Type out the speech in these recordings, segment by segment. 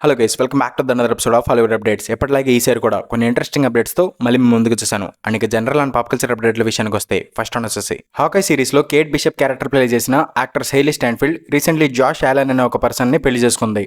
Hello guys, welcome back to another episode of Hollywood updates. ఎప్పటిలాగే ఈసారి కూడా కొన్ని ఇంట్రెస్టింగ్ అప్డేట్స్తో మళ్ళీ మీ ముందుకు వచ్చేసాను. అండ్ ఇక జనరల్ అండ్ పాప్ కల్చర్ అప్డేట్ల విషయానికి వస్తే ఫస్ట్ వన్ వచ్చేసి హాకై సిరీస్లో కేట్ బిషప్ క్యారెక్టర్ ప్లే చేసిన actor Hailee Steinfeld recently Josh Allen అనే ఒక పర్సన్ని పెళ్లి చేసుకుంది.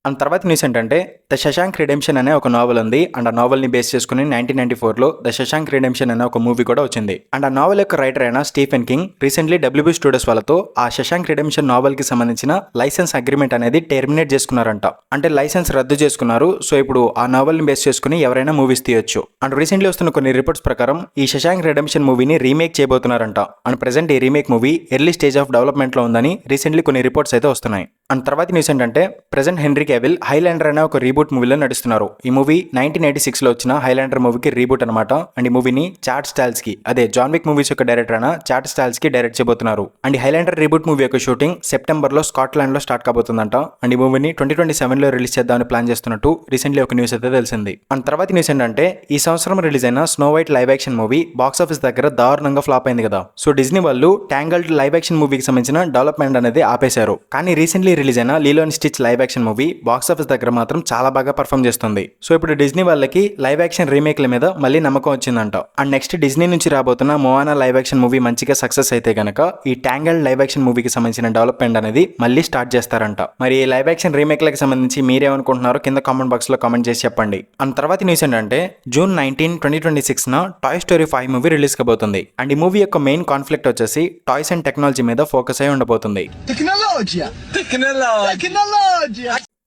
అండ్ తర్వాత న్యూస్ ఏంటంటే ద శశాంక్ రిడెంప్షన్ అనే ఒక నావెల్ ఉంది. అండ్ ఆ నావెల్ని బేస్ చేసుకుని 1994లో ద శశాంక్ రిడెంప్షన్ అనే ఒక మూవీ కూడా వచ్చింది. అండ్ ఆ నావెల్ యొక్క రైటర్ అయిన Stephen king recently WB studios వాళ్ళతో ఆ శశాంక్ రిడెంప్షన్ నావెల్కి సంబంధించిన లైసెన్స్ అగ్రిమెంట్ అనేది టెర్మినేట్ చేసుకున్నారంట. అంటే లైసెన్స్ రద్దు చేసుకున్నారు. సో ఇప్పుడు ఆ నావెల్ని బేస్ చేసుకుని ఎవరైనా మూవీస్ తీయొచ్చు. అండ్ రీసెంట్లీ వస్తున్న కొన్ని రిపోర్ట్స్ ప్రకారం ఈ శశాంక్ రిడెంప్షన్ మూవీని రీమేక్ చేయబోతున్నారంట. అండ్ ప్రెసెంట్ ఈ remake movie early stage of డెవలప్మెంట్లో ఉందని రీసెంట్లీ కొన్ని రిపోర్ట్స్ అయితే వస్తున్నాయి. అండ్ తర్వాత న్యూస్ ఏంటంటే ప్రెసెంట్ హెన్రీ కేవిల్ హైలాండర్ అనే ఒక రీబూట్ మూవీలో నడుస్తున్నారు. ఈ మూవీ 1986లో వచ్చిన హైలాండర్ మూవీకి రీబూట్ అనమాట. అండ్ ఈ మూవీని చాడ్ స్టాల్స్కి, అదే జాన్ విక్ మూవీస్ యొక్క డైరెక్టర్ అయిన చాడ్ స్టాల్స్కి డైరెక్ట్ చేయబోతున్నారు. అండ్ ఈ హైలాండర్ రీబూట్ మూవీ యొక్క షూటింగ్ సెప్టెంబర్లో స్కాట్లాండ్లో స్టార్ట్ కాబోతుందంట. అండ్ ఈ మూవీని 2027లో రిలీజ్ చేద్దామని ప్లాన్ చేస్తున్నట్టు రీసెంట్లీ ఒక న్యూస్ అయితే తెలిసింది. అండ్ తర్వాత న్యూస్ ఏంటంటే ఈ సంవత్సరం రిలీజ్ అయిన snow white live action movie box office దగ్గర దారుణంగా ఫ్లాప్ అయింది కదా. సో డిజ్నీ వాళ్ళు ట్యాంగల్డ్ లైవ్ యాక్షన్ మూవీకి సంబంధించిన డెవలప్మెంట్ అనేది ఆపేశారు. కానీ రీసెంట్లీ రిలీజ్ అయిన Lilo and Stitch live action movie box office దగ్గర మాత్రం చాలా బాగా పర్ఫామ్ చేస్తుంది. సో ఇప్పుడు డిజ్నీ వాళ్ళకి లైవ్ యాక్షన్ రీమేక్ల మీద మళ్ళీ నమ్మకం వచ్చిందంట. అండ్ నెక్స్ట్ డిజ్నీ నుంచి రాబోతున్న మోవానా లైవ్ యాక్షన్ మూవీ మంచిగా సక్సెస్ అయితే గనక ఈ ట్యాంగల్డ్ లైవ్ యాక్షన్ మూవీకి సంబంధించిన డెవలప్మెంట్ అనేది మళ్ళీ స్టార్ట్ చేస్తారంట. మరి ఈ లైవ్ యాక్షన్ రీమేక్లకు సంబంధించి మీరేమనుకుంటున్నారో కింద కామెంట్ బాక్స్ లో కామెంట్ చేసి చెప్పండి. అండ్ తర్వాత న్యూస్ ఏంటంటే June 19, 2026 toy story 5 movie release కాబోతుంది. అండ్ ఈ మూవీ యొక్క మెయిన్ కాన్ఫ్లిక్ట్ వచ్చేసి టాయ్స్ అండ్ టెక్నాలజీ మీద ఫోకస్ అయి ఉండబోతుంది.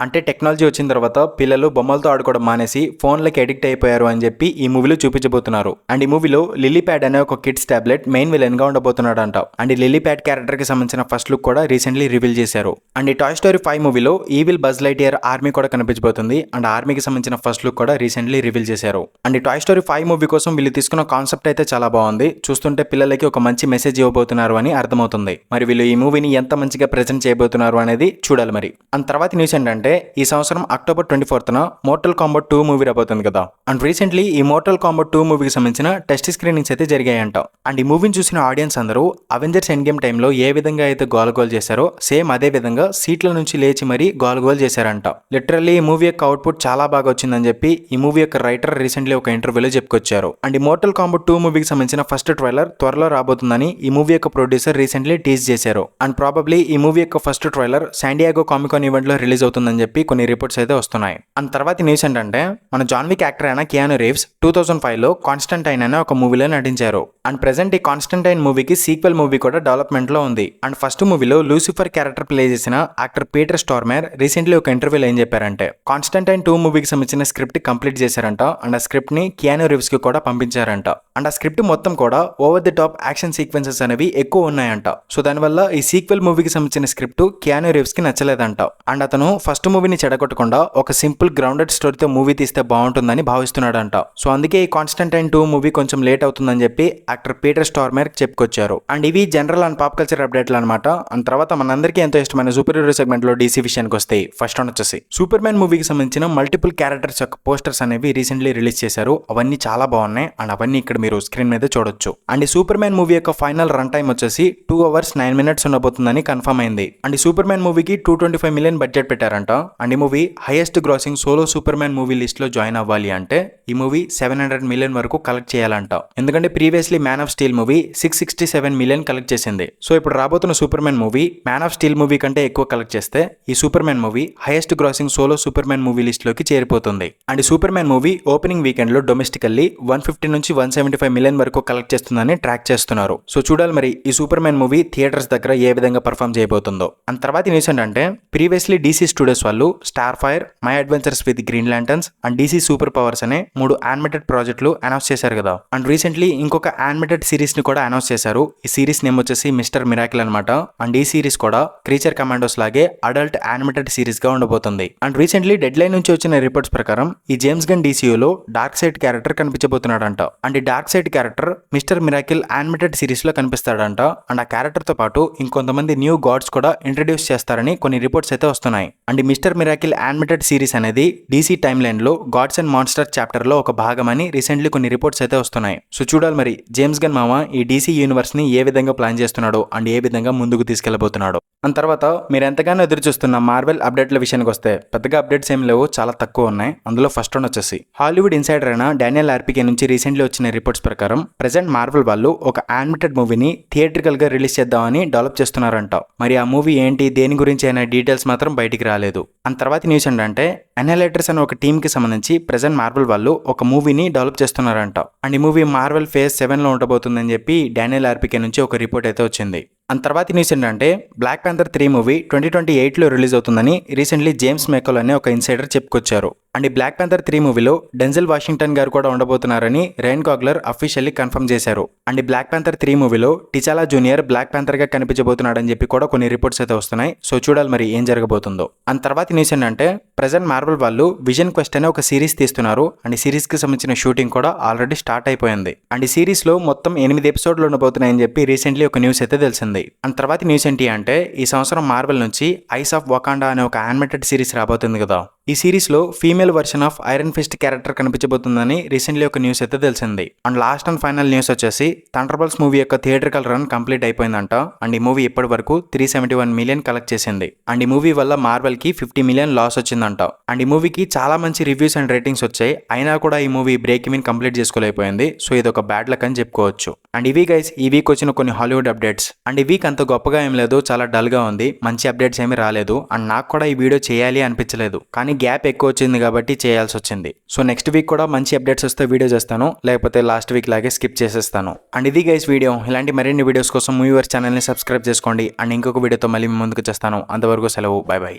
అంటే టెక్నాలజీ వచ్చిన తర్వాత పిల్లలు బొమ్మలతో ఆడుకోవడం మానేసి ఫోన్లకి అడిక్ట్ అయిపోయారు అని చెప్పి ఈ మూవీలో చూపించబోతున్నారు. అండ్ ఈ మూవీలో లిల్లీ ప్యాడ్ అనే ఒక కిడ్స్ టాబ్లెట్ మెయిన్ విలన్ గా ఉండబోతున్నాడు అంట. అండ్ ఈ లిల్లీ ప్యాడ్ క్యారెక్టర్ కి సంబంధించిన ఫస్ట్ లుక్ కూడా రీసెంట్లీ రివీల్ చేశారు. అండ్ ఈ టాయ్ స్టోరీ 5 మూవీలో ఈవిల్ బజ్ లైటియర్ ఆర్మీ కూడా కనిపించబోతుంది. అండ్ ఆర్మీకి సంబంధించిన ఫస్ట్ లుక్ కూడా రీసెంట్లీ రివీల్ చేశారు. అండ్ ఈ టాయ్ స్టోరీ 5 మూవీ కోసం వీళ్ళు తీసుకున్న కాన్సెప్ట్ అయితే చాలా బాగుంది. చూస్తుంటే పిల్లలకి ఒక మంచి మెసేజ్ ఇవ్వబోతున్నారు అని అర్థమవుతుంది. మరి వీళ్ళు ఈ మూవీని ఎంత మంచిగా ప్రెజెంట్ చేయబోతున్నారు అనేది చూడాలి. మరి అండ్ తర్వాత న్యూస్ ఏంటంటే ఈ సంవత్సరం అక్టోబర్ 24న మోర్టల్ కాంబాట్ 2 మూవీ రాబోతుంది కదా. అండ్ రీసెంట్లీ ఈ మోర్టల్ కాంబాట్ 2 మూవీకి సంబంధించిన టెస్ట్ స్క్రీనింగ్స్ అయితే జరిగాయంట. అండ్ ఈ మూవీని చూసిన ఆడియన్స్ అందరూ అవెంజర్స్ ఎండ్ గేమ్ టైంలో ఏ విధంగా అయితే గోల్ చేశారో సేమ్ అదే విధంగా సీట్ల నుంచి లేచి మరీ గోల్ చేశారంట. లిటరల్లీ ఈ మూవీ యొక్క అవుట్పుట్ చాలా బాగా వచ్చిందని చెప్పి ఈ మూవీ యొక్క రైటర్ రీసెంట్లీ ఒక ఇంటర్వ్యూలో చెప్పుకొచ్చారు. అండ్ ఈ మోర్టల్ కాంబాట్ 2 మూవీకి సంబంధించిన ఫస్ట్ ట్రైలర్ త్వరలో రాబోతుందని ఈ మూవీ యొక్క ప్రొడ్యూసర్ రీసెంట్లీ టీజ్ చేశారు. అండ్ ప్రాబబ్లీ ఈ మూవీ యొక్క first trailer San Diego Comic-Con event లో రిలీజ్ అవుతుందని చెప్పి కొన్ని రిపోర్ట్స్ అయితే వస్తున్నాయి. అండ్ తర్వాత న్యూస్ ఏంటంటే మన జాన్ విక్ యాక్టర్ అయిన కియాను రీవ్స్ 2005లో కాన్స్టంటైన్ అనే ఒక మూవీలో నటించారు. అండ్ ప్రెసెంట్ ఈ కాన్స్టంటైన్ మూవీకి సీక్వెల్ మూవీ కూడా డెవలప్మెంట్ లో ఉంది. అండ్ ఫస్ట్ మూవీలో లూసిఫర్ క్యారెక్టర్ ప్లే చేసిన యాక్టర్ పీటర్ స్టార్మర్ రీసెంట్లీ ఒక ఇంటర్వ్యూలో ఏం చెప్పారంటే కాన్స్టంటైన్ 2 మూవీకి సంబంధించిన స్క్రిప్ట్ కంప్లీట్ చేశారంట. అండ్ ఆ స్క్రిప్ట్ ని కియాను రీవ్స్ కి కూడా పంపించారంట. అండ్ ఆ స్క్రిప్ట్ మొత్తం కూడా over the top action sequences అనేవి ఎక్కువ ఉన్నాయంట. సో దానివల్ల ఈ సీక్వెల్ మూవీకి సంబంధించిన స్క్రిప్ట్ కియాను రీవ్స్ కి నచ్చలేదంట. అండ్ అతను ఫస్ట్ మూవీని చెడగొట్టకుండా ఒక సింపుల్ గ్రౌండెడ్ స్టోరీతో మూవీ తీస్తే బాగుంటుందని భావిస్తున్నాడంట. సో అందుకే ఈ కాన్స్టంటైన్ 2 మూవీ కొంచెం లేట్ అవుతుందని చెప్పి యాక్టర్ పీటర్ స్టార్మర్ చెప్పుకొచ్చారు. అండ్ ఇవి జనరల్ అండ్ పాప్ కల్చర్ అప్డేట్లు అనమాట. అండ్ తర్వాత మనందరికీ ఎంతో ఇష్టమైన సూపర్ హీరో సెగ్మెంట్ లో డీసీ విషయానికి వస్తాయి. ఫస్ట్ వన్ వచ్చేసి సూపర్ మ్యాన్ మూవీకి సంబంధించిన మల్టిపుల్ క్యారెక్టర్స్ యొక్క పోస్టర్స్ అనేవి రీసెంట్లీ రిలీజ్ చేశారు. అవన్నీ చాలా బాగున్నాయి. అండ్ అవన్నీ ఇక్కడ మీరు స్క్రీన్ మీద చూడొచ్చు. అండ్ ఈ సూపర్ మ్యాన్ మూవీ యొక్క ఫైనల్ రన్ టైం వచ్చేసి 2 hours 9 minutes ఉండబోతుందని కన్ఫర్మ్ అయింది. అండ్ ఈ సూపర్ మ్యాన్ మూవీకి 225 million బడ్జెట్ పెట్టారంట. అండ్ ఈ movie highest grossing solo super man movie list లో జాయిన్ అవ్వాలి అంటే ఈ మూవీ 700 million వరకు కలెక్ట్ చేయాలంట. ఎందుకంటే previously man of steel movie 667 million collect చేసింది. సో ఇప్పుడు రాబోతున్న super man movie man of steel movie కంటే ఎక్కువ కలెక్ట్ చేస్తే ఈ super man movie highest grossing solo super man movie list లోకి చేరిపోతుంది. అండ్ ఈ super man movie opening weekend లో డొమెస్టికల్లీ 150 నుంచి 175 million వరకు కలెక్ట్ చేస్తుందని ట్రాక్ చేస్తున్నారు. సో చూడాలి మరి ఈ సూపర్ మ్యాన్ మూవీ థియేటర్స్ దగ్గర ఏ విధంగా పర్ఫామ్ చేయబోతుందో. అండ్ తర్వాత న్యూస్ ఏంటంటే ప్రీవియస్లీ డీసీ స్టూడియోస్ వాళ్ళు star fire, my adventures with green lanterns and DC super powers అనే 3 యానిమేటెడ్ ప్రాజెక్టులు అనౌన్స్ చేశారు కదా. అండ్ రీసెంట్లీ ఇంకొక యానిమేటెడ్ సిరీస్ ని కూడా అనౌన్స్ చేశారు. ఈ సిరీస్ నేమ్ వచ్చేసి మిస్టర్ మిరాకిల్ అనమాట. అండ్ ఈ సిరీస్ కూడా క్రీచర్ కమాండోస్ లాగే అడల్ట్ యానిమేటెడ్ సిరీస్ గా ఉండబోతుంది. అండ్ రీసెంట్లీ డెడ్ లైన్ నుంచి వచ్చిన రిపోర్ట్స్ ప్రకారం ఈ జేమ్స్ గన్ డీసీయూలో డార్క్ సైడ్ క్యారెక్టర్ కనిపించబోతున్నాడంట. అండ్ ఈ Darkseid character Mister Miracle animated series లో కనిపిస్తాడంట. అండ్ ఆ క్యారెక్టర్ తో పాటు ఇంకొంతమంది న్యూ గాడ్స్ కూడా ఇంట్రడ్యూస్ చేస్తారని కొన్ని రిపోర్ట్స్ అయితే వస్తున్నాయి. And mister Miracle animated series అనేది డీసీ టైమ్ లైన్ లో గాడ్స్ అండ్ మాన్స్టర్ చాప్టర్ లో ఒక భాగమని రీసెంట్లీ కొన్ని రిపోర్ట్స్ అయితే వస్తున్నాయి. సో చూడాలి మరి జేమ్స్ గన్ మామ ఈ డీసీ యూనివర్స్ ని ఏ విధంగా ప్లాన్ చేస్తున్నాడో అండ్ ఏ విధంగా ముందుకు తీసుకెళ్లబోతున్నాడో. అండ్ తర్వాత మీరు ఎంతగానో ఎదురు చూస్తున్న మార్వెల్ అప్డేట్ల విషయానికి వస్తే పెద్దగా అప్డేట్స్ ఏం లేవు, చాలా తక్కువ ఉన్నాయి. అందులో ఫస్ట్ వన్ వచ్చేసి హాలీవుడ్ ఇన్సైడర్ అయిన డానియల్ ఆర్పికే నుంచి రీసెంట్లీ వచ్చిన రిపోర్ట్స్ ప్రకారం ప్రెజెంట్ మార్వెల్ వాళ్ళు ఒక యానిమేటెడ్ మూవీని థియేట్రికల్ గా రిలీజ్ చేద్దామని డెవలప్ చేస్తున్నారంట. మరి ఆ మూవీ ఏంటి, దేని గురించి అయిన డీటెయిల్స్ మాత్రం బయటికి రాలేదు. అండ్ తర్వాత న్యూస్ ఏంటంటే ఎనలైటర్స్ అనే ఒక టీమ్ కి సంబంధించి ప్రెజెంట్ మార్వెల్ వాళ్ళు ఒక మూవీని డెవలప్ చేస్తున్నారంట. అండ్ ఈ మూవీ మార్వెల్ ఫేజ్ 7 లో ఉండబోతుందని చెప్పి డానియల్ ఆర్పికే నుంచి ఒక రిపోర్ట్ అయితే వచ్చింది. అండ్ తర్వాత న్యూస్ ఏంటంటే బ్లాక్ ప్యాంథర్ 3 మూవీ 2028లో రిలీజ్ అవుతుందని రీసెంట్లీ జేమ్స్ మెకోల్ అనే ఒక ఇన్సైడర్ చెప్పుకొచ్చారు. అండ్ ఈ బ్లాక్ ప్యాంథర్ 3 మూవీలో డెన్జెల్ వాషింగ్టన్ గారు కూడా ఉండబోతున్నారని రైన్ కాగ్లర్ అఫీషియల్లీ కన్ఫర్మ్ చేశారు. అండ్ ఈ బ్లాక్ ప్యాంథర్ 3 మూవీలో టిచాలా జూనియర్ బ్లాక్ ప్యాంథర్ గా కనిపించబోతున్నాడని చెప్పి కూడా కొన్ని రిపోర్ట్స్ అయితే వస్తున్నాయి. సో చూడాలి మరి ఏం జరగబోతుందో. అండ్ తర్వాత న్యూస్ ఏంటంటే ప్రెజెంట్ మార్వెల్ వాళ్ళు విజన్ క్వెస్ట్ అనే ఒక సిరీస్ తీస్తున్నారు. అండ్ ఈ సిరీస్ కి సంబంధించిన షూటింగ్ కూడా ఆల్రెడీ స్టార్ట్ అయిపోయింది. అండ్ ఈ సిరీస్ లో మొత్తం 8 ఎపిసోడ్లు ఉండబోతున్నాయని చెప్పి రీసెంట్లీ ఒక న్యూస్ అయితే తెలిసింది. అండ్ తర్వాత న్యూస్ ఏంటి అంటే ఈ సంవత్సరం మార్వెల్ నుంచి ఐస్ ఆఫ్ వకాండా అనే ఒక యానిమేటెడ్ సిరీస్ రాబోతుంది కదా. ఈ సిరీస్ లో female version of Iron Fist character కనిపించబోతుందని రీసెంట్లీ ఒక న్యూస్ అయితే తెలిసింది. And last and final news వచ్చేసి థండర్బోల్ట్స్ మూవీ యొక్క థియేట్రికల్ రన్ కంప్లీట్ అయిపోయిందంట. అండ్ ఈ మూవీ ఇప్పటి వరకు 371 మిలియన్ కలెక్ట్ చేసింది. అండ్ ఈ మూవీ వల్ల మార్వెల్ కి 50 మిలియన్ లాస్ వచ్చిందంట. అండ్ ఈ మూవీకి చాలా మంచి రివ్యూస్ అండ్ రేటింగ్స్ వచ్చాయి. అయినా కూడా ఈ మూవీ బ్రేక్ ఈవెన్ కంప్లీట్ చేసుకోలేకపోయింది. సో ఇది ఒక బ్యాడ్ లక్ అని చెప్పుకోవచ్చు. అండ్ ఇవి గైస్ ఈ వీక్ వచ్చిన కొన్ని హాలీవుడ్ అప్డేట్స్. అండ్ ఈ వీక్ అంత గొప్పగా ఏం లేదు, చాలా డల్ గా ఉంది, మంచి అప్డేట్స్ ఏమీ రాలేదు. అండ్ నాకు కూడా ఈ వీడియో చేయాలి అనిపించలేదు, కానీ గ్యాప్ ఎక్కువ వచ్చింది కాబట్టి చేయాల్సి వచ్చింది. సో నెక్స్ట్ వీక్ కూడా మంచి అప్డేట్స్ వస్తే వీడియో చేస్తాను, లేకపోతే లాస్ట్ వీక్ లాగే స్కిప్ చేసేస్తాను. అండ్ ఇది గైస్ వీడియో. ఇలాంటి మరిన్ని వీడియోస్ కోసం మూవీవర్స్ ఛానల్ని సబ్స్క్రైబ్ చేసుకోండి. అండ్ ఇంకొక వీడియోతో మళ్ళీ ముందుకు చేస్తాను. అంతవరకు సెలవు, బై బై.